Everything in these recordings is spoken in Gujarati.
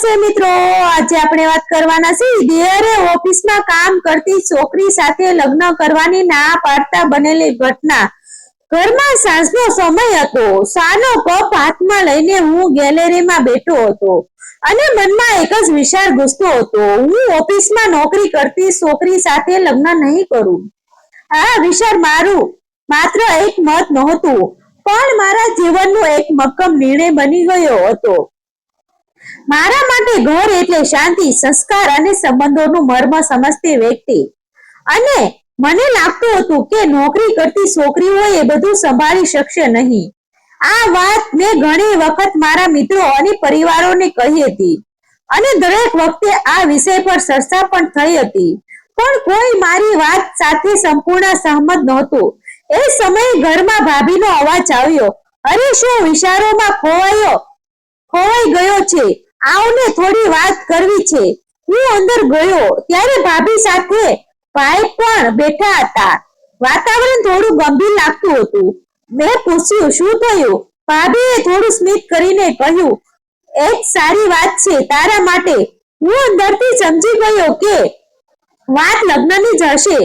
નમસ્તે મિત્રો, આજે આપણે વાત કરવાના છે દિયરે ઓફિસમાં કામ કરતી છોકરી સાથે લગ્ન કરવાની ના પાડતા બનેલી ઘટના। ઘરમાં સાંજનો સમય હતો। સાનો કપ હાથમાં લઈને હું ગેલેરીમાં બેઠો હતો અને મનમાં એક જ વિચાર ઘૂસતો હતો, હું ઓફિસમાં નોકરી કરતી છોકરી સાથે લગ્ન નહીં કરું। આ વિચાર માત્ર એક મત નહોતું, પણ મારા જીવનનો એક મક્કમ નિર્ણય બની ગયો હતો। મારા માટે ઘર એટલે શાંતિ, સંસ્કાર અને સંબંધોનું મર્મ સમજતી વ્યક્તિ, અને મને લાગતું હતું કે નોકરી કરતી છોકરીઓ એ બધું સંભાળી શકશે નહીં। આ વાત મેં ઘણી વખત મારા મિત્રો અને પરિવારોને કહી હતી, અને દરેક વખતે આ વિષય પર ચર્ચા પણ થઈ હતી, પણ કોઈ મારી વાત સાથે સંપૂર્ણ સહમત નહોતું। એ સમયે ઘરમાં ભાભીનો અવાજ આવ્યો, અરે શું વિચારોમાં ખોવાઈ ગયો છે, આવને થોડી વાત કરવી છે। હું અંદર ગયો ત્યારે ભાભી સાથે ભાઈ પણ બેઠા હતા। વાતાવરણ થોડું ગંભીર લાગતું હતું। મેં પૂછ્યું, શું થયું? ભાભીએ થોડું સ્મિત કરીને કહ્યું, એક સારી વાત છે તારા માટે। હું અંદરથી સમજી ગયો કે વાત લગ્નની જ હશે।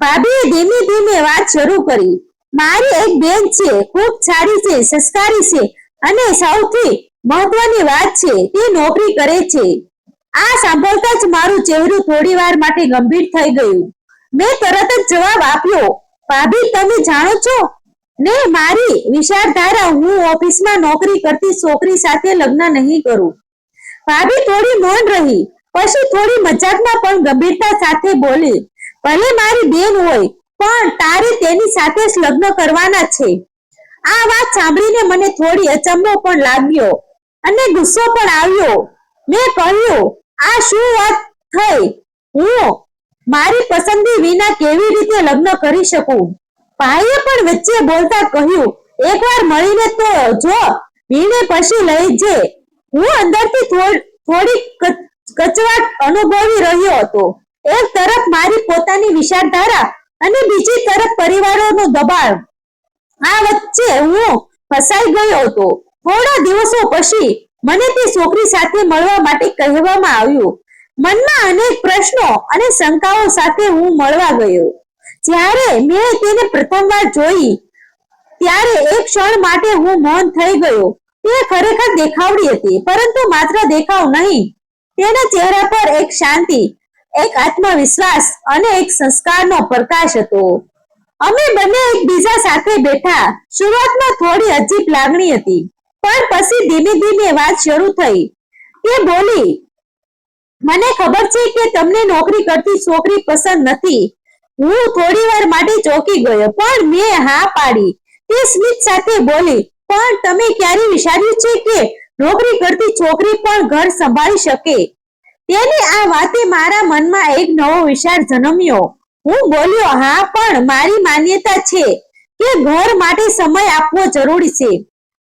ભાભીએ ધીમે ધીમે વાત શરૂ કરી, મારી એક બેન છે, ખૂબ સારી છે, સંસ્કારી છે, અને સૌથી મહત્વની વાત છે તે નોકરી કરે છે। આ સાંભળતા જ મારું ચહેરું થોડી વાર માટે ગંભીર થઈ ગયું। મેં તરત જ જવાબ આપ્યો, ભાભી તમે જાણો છો ને મારી વિચારધારા, હું ઓફિસમાં નોકરી કરતી છોકરી સાથે લગ્ન નહીં કરું। ભાભી થોડી મૌન રહી, પછી થોડી મજાકમાં પણ ગંભીરતા સાથે બોલી, ભલે મારી બેન હોય પણ તારે તેની સાથે જ લગ્ન કરવાના છે। આ વાત સાંભળીને મને થોડી અચંબો પણ લાગ્યો અને ગુસ્સો પણ આવ્યો। મેં કહ્યું, આ શું વાત થઈ? હું મારી પસંદગી વિના કેવી રીતે લગ્ન કરી શકું? ભાઈએ પણ વચ્ચે બોલતા કહ્યું, એકવાર મળીને તો જો, નિર્ણય પછી લેજે। હું અંદરથી થોડી કચવાટ અનુભવી રહ્યો હતો। એક તરફ મારી પોતાની વિચારધારા અને બીજી તરફ પરિવારોનું દબાણ, આ વચ્ચે હું ફસાઈ ગયો હતો। થોડા દિવસો પછી મને તે છોકરી સાથે મળવા માટે કહેવામાં આવ્યું। મનમાં અનેક પ્રશ્નો અને શંકાઓ સાથે હું મળવા ગયો। જ્યારે મેં તેને પ્રથમવાર જોઈ ત્યારે એક ક્ષણ માટે હું મૌન થઈ ગયો। તે ખરેખર દેખાવડી હતી, પરંતુ માત્ર દેખાવ નહીં, તેના ચહેરા પર એક શાંતિ, એક આત્મવિશ્વાસ અને એક સંસ્કારનો પ્રકાશ હતો। અમે બંને એકબીજા સાથે બેઠા। શરૂઆતમાં થોડી અજીબ લાગણી હતી, પણ પછી ધીમે ધીમે વાત શરૂ થઈ। તે બોલી, મને ખબર છે કે તમને નોકરી કરતી છોકરી પસંદ નથી। હું થોડી વાર માટે ચોંકી ગયો, પણ મેં હા પાડી। તે સ્મિત સાથે બોલી, પણ તમે ક્યારે વિચાર્યું છે કે નોકરી કરતી છોકરી પણ ઘર સંભાળી શકે? તેની આ વાતે મારા મનમાં એક નવો વિચાર જન્મ્યો। હું બોલ્યો, હા, પણ મારી માન્યતા છે કે ઘર માટે સમય આપવો જરૂરી છે।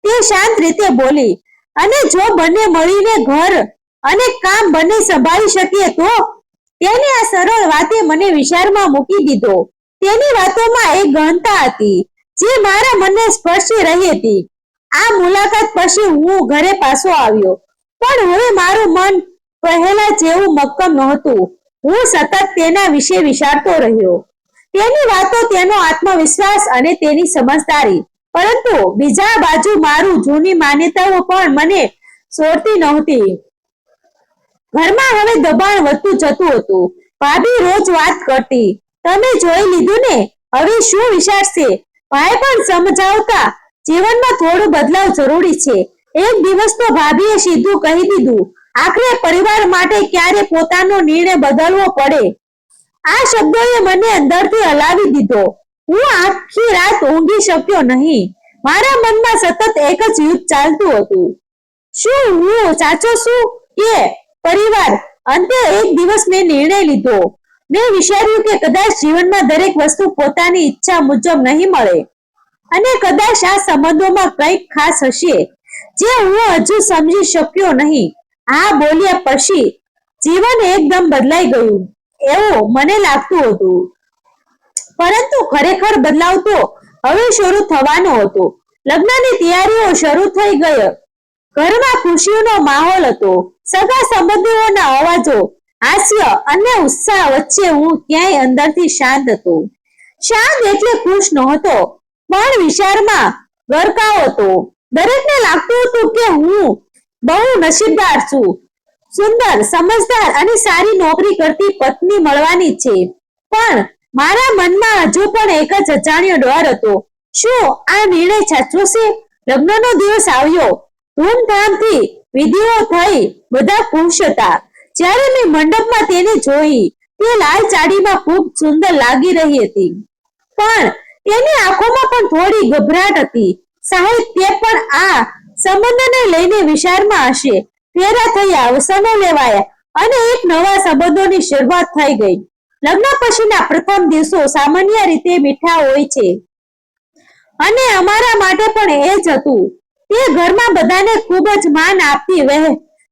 તે શાંત રીતે બોલી, અને જો બંને મળીને ઘર અને કામ બંને સંભાળી શકીએ તો? તેની આ સરળ વાતે મને વિચારમાં મૂકી દીધો। તેની વાતોમાં એક ગહનતા હતી જે મારા મનને સ્પર્શી રહી હતી। આ મુલાકાત પછી હું ઘરે પાછો આવ્યો, પણ હવે મારું મન પહેલા જેવું મક્કમ નહોતું। હું સતત તેના વિશે વિચારતો રહ્યો, તેની વાતો, તેનો આત્મવિશ્વાસ અને તેની સમજદારી, પરંતુ બીજા બાજુ મારું જૂની માન્યતાઓ પણ મને છોડતી નહોતી। ઘરમાં હવે દબાણ વધતું જતું હતું। ભાભી રોજ વાત કરતી, તમે જોઈ લીધું ને, હવે શું વિચારશે? ભાઈ પણ સમજાવતા, જીવનમાં થોડું બદલાવ જરૂરી છે। એક દિવસ તો ભાભીએ સીધું કહી દીધું, આખરે પરિવાર માટે ક્યારે પોતાનો નિર્ણય બદલવો પડે। આ શબ્દોએ મને અંદરથી હલાવી દીધો। હું આખી રાત ઊંઘી શક્યો નહીં। મારા મનમાં સતત એક જ યુદ્ધ ચાલતું હતું, શું હું સાચો છું કે પરિવાર? અંતે એક દિવસ મેં નિર્ણય લીધો। મેં વિચાર્યું કે કદાચ જીવનમાં દરેક વસ્તુ પોતાની ઈચ્છા મુજબ નહીં મળે, અને કદાચ આ સંબંધોમાં કંઈક ખાસ હશે જે હું હજુ સમજી શક્યો નહીં। આ બોલ્યા પછી જીવન એકદમ બદલાઈ ગયું એવું મને લાગતું હતું, પરંતુ ખરેખર બદલાવ તો હવે શરૂ થવાનો હતો। લગ્નની તૈયારીઓ શરૂ થઈ ગઈ। ઘરમાં ખુશીનો માહોલ હતો. સગા સંબંધીઓના અવાજો, હાસ્ય અને ઉત્સાહ વચ્ચે હું ક્યાંય અંદરથી શાંત હતો. શાંત એટલે ખુશ નહોતો, પણ વિચારમાં ગરકાવ હતો. દરેકને લાગતું હતું કે હું બહુ નસીબદાર છું. સુંદર, સમજદાર અને સારી નોકરી કરતી પત્ની મળવાની છે. પણ મારા મનમાં હજુ પણ એક જ અજાણ્યો ડર હતો. શું આ નિર્ણય સાચો છે? લગ્નનો દિવસ આવ્યો. ધૂમધામથી વિધિઓ થઈ. બધા ખુશ હતા. જ્યારે મેં મંડપમાં તેને જોઈ, તે લાલ સાડીમાં ખૂબ સુંદર લાગી રહી હતી. પણ તેની આંખોમાં પણ થોડી ગભરાટ હતી. સાહેબ, તે પણ આ સંબંધને લઈને વિચારમાં હશે. ફેરા થયા, વસનો લેવાયા અને એક નવા સંબંધોની શરૂઆત થઈ ગઈ. લગ્ન પછીના પ્રથમ દિવસો સામાન્ય રીતે મીઠા હોય છે, અને અમારા માટે પણ એ જ હતું. તે ઘરમાં બધાને ખૂબ જ માન આપતી,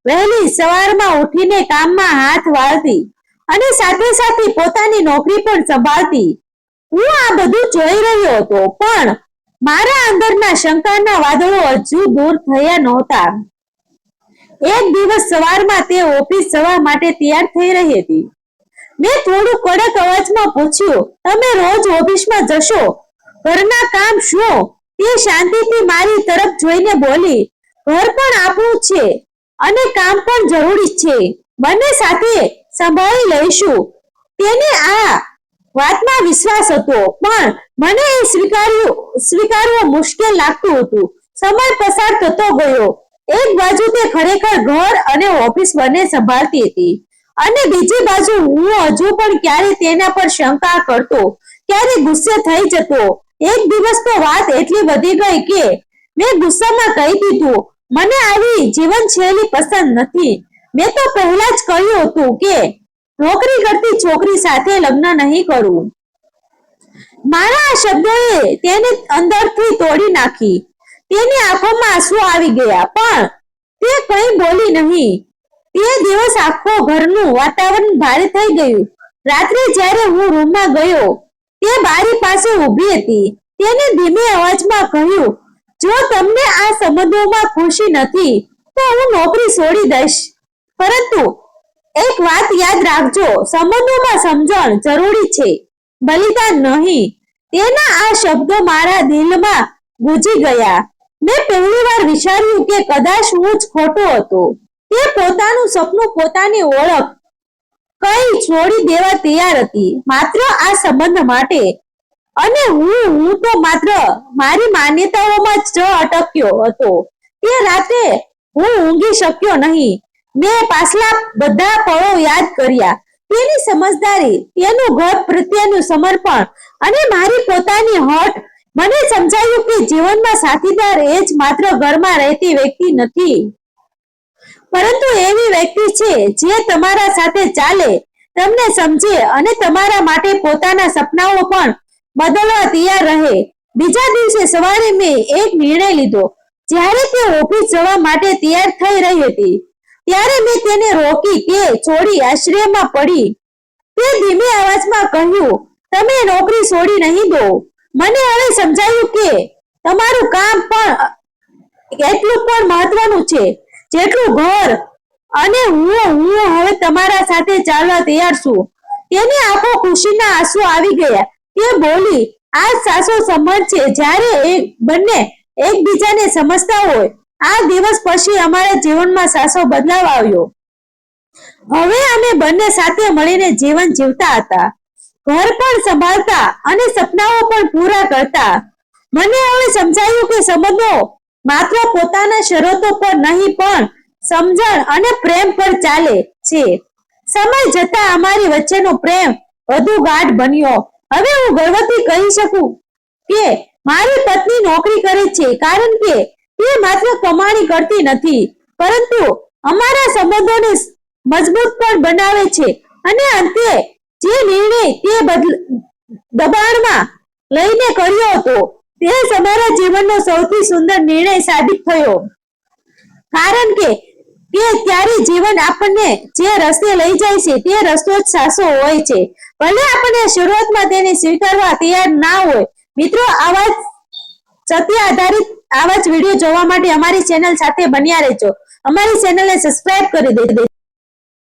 વહેલી સવારમાં ઉઠીને કામમાં હાથ વાળતી અને સાથે સાથે પોતાની નોકરી પણ સંભાળતી. હું આ બધું જોઈ રહ્યો હતો, પણ મારા અંદરના શંકાના વાદળો હજુ દૂર થયા નહોતા. એક દિવસ સવારમાં તે ઓફિસ જવા માટે તૈયાર થઈ રહી હતી. મેં થોડું કડક અવાજમાં પૂછ્યું, તમે રોજ ઓફિસમાં જશો? ઘરના કામ શું? તે શાંતિથી મારી તરફ જોઈને બોલી, ઘર પણ આપણું છે અને કામ પણ જરૂરી છે. બંને સાથે સંભાળી લઈશું. તેને આ વાતમાં વિશ્વાસ હતો, પણ મને એ સ્વીકારવું મુશ્કેલ લાગતું હતું. સમય પસાર થતો ગયો. એક બાજુ તે ખરેખર ઘર અને ઓફિસ બંને સંભાળતી હતી, અને બીજી બાજુ હું હજુ પણ ક્યારે તેના પર શંકા કરતો, ક્યારે ગુસ્સે થઈ જતો. એક દિવસ તો વાત એટલી વધી ગઈ કે મેં ગુસ્સામાં કહી દીધું, મને આવી જીવનશૈલી પસંદ નથી. મેં તો પહેલા જ કહ્યું હતું કે નોકરી કરતી છોકરી સાથે લગ્ન નહીં કરું. મારા આ શબ્દોએ તેને અંદરથી તોડી નાખી. તેની આંખોમાં આંસુ આવી ગયા, પણ તે કંઈ બોલી નહીં. તે દિવસ આખો ઘરનું વાતાવરણ ભારે થઈ ગયું. રાત્રે જ્યારે હું રૂમમાં ગયો, તે બારી પાસે ઊભી હતી. તેને ધીમે અવાજમાં કહ્યું, જો તમને આ સંબંધોમાં ખુશી નથી તો હું નોકરી છોડી દઈશ. પરંતુ એક વાત યાદ રાખજો, સંબંધોમાં સમજણ જરૂરી છે, બલિદાન નહીં. તેના આ શબ્દો મારા દિલમાં ગુંજી ગયા. મેં પહેલીવાર વિચાર્યું કે કદાચ હું જ ખોટો હતો. તે પોતાનું સપનું, પોતાની ઓળખ કંઈ છોડી દેવા તૈયાર હતી, માત્ર આ સંબંધ માટે. અને હું તો માત્ર મારી માન્યતાઓમાં જ અટક્યો હતો. તે રાતે હું ઊંઘી શક્યો નહીં. મેં પાછલા બધા પળો યાદ કર્યા. તેની સમજદારી, તેનું ઘર પ્રત્યેનું સમર્પણ અને મારી પોતાની હઠ. મને સમજાયું કે જીવનમાં સાથીદાર એ જ માત્ર ઘરમાં રહેતી વ્યક્તિ નથી, પરંતુ એવી વ્યક્તિ છે જે તમારા સાથે ચાલે, તમને સમજે અને તમારા માટે પોતાના સપનાઓ પણ બદલવા તૈયાર રહે. બીજા દિવસે સવારે મેં એક નિર્ણય લીધો. જ્યારે તે ઓફિસ જવા માટે તૈયાર થઈ રહી હતી, ત્યારે મેં તેને રોકી. તે છોડી આશ્ચર્યમાં પડી. તે ધીમે અવાજમાં કહ્યું, તમે નોકરી છોડી નહીં દો. મને હવે સમજાયું કે તમારું કામ પણ એટલું પણ મહત્વનું છે જેટલું ઘર. અને હું હવે તમારા સાથે ચાલવા તૈયાર છું. તેની આંખો ખુશીના આંસુ આવી ગયા. તે બોલી, આ સાચો સંબંધ છે જ્યારે બંને એકબીજાને સમજતા હોય. આ દિવસ પછી અમારા જીવનમાં સાચો બદલાવ આવ્યો. હવે અમે બંને સાથે મળીને જીવન જીવતા હતા, ઘર પણ સંભાળતા અને સપનાઓ પણ પૂરા કરતા. મને હવે સમજાયું કે સંબંધો માત્ર પોતાના શરતો પર નહીં, પણ સમજણ અને પ્રેમ પર ચાલે છે. સમય જતાં અમારી વચ્ચેનો પ્રેમ વધુ ગાઢ બન્યો. હવે હું ગર્વથી કહી શકું કે મારી પત્ની નોકરી કરે છે, કારણ કે તે માત્ર કમાણી કરતી નથી, પરંતુ અમારા સંબંધોને મજબૂત પણ બનાવે છે. અને અંતે જે નિર્ણય તે દબાણમાં લઈને કર્યો હતો, તે અમારા જીવનનો સૌથી સુંદર નિર્ણય સાબિત થયો. કારણ કે ત્યારે જીવન આપણને જે રસ્તે લઈ જાય છે, તે રસ્તો જ સાચો હોય છે, ભલે આપણે શરૂઆતમાં તેને સ્વીકારવા તૈયાર ના હોય. મિત્રો, આવા સત્ય આધારિત આવા જ વિડીયો જોવા માટે અમારી ચેનલ સાથે બન્યા રહેજો. અમારી ચેનલને સબસ્ક્રાઇબ કરી દેજો.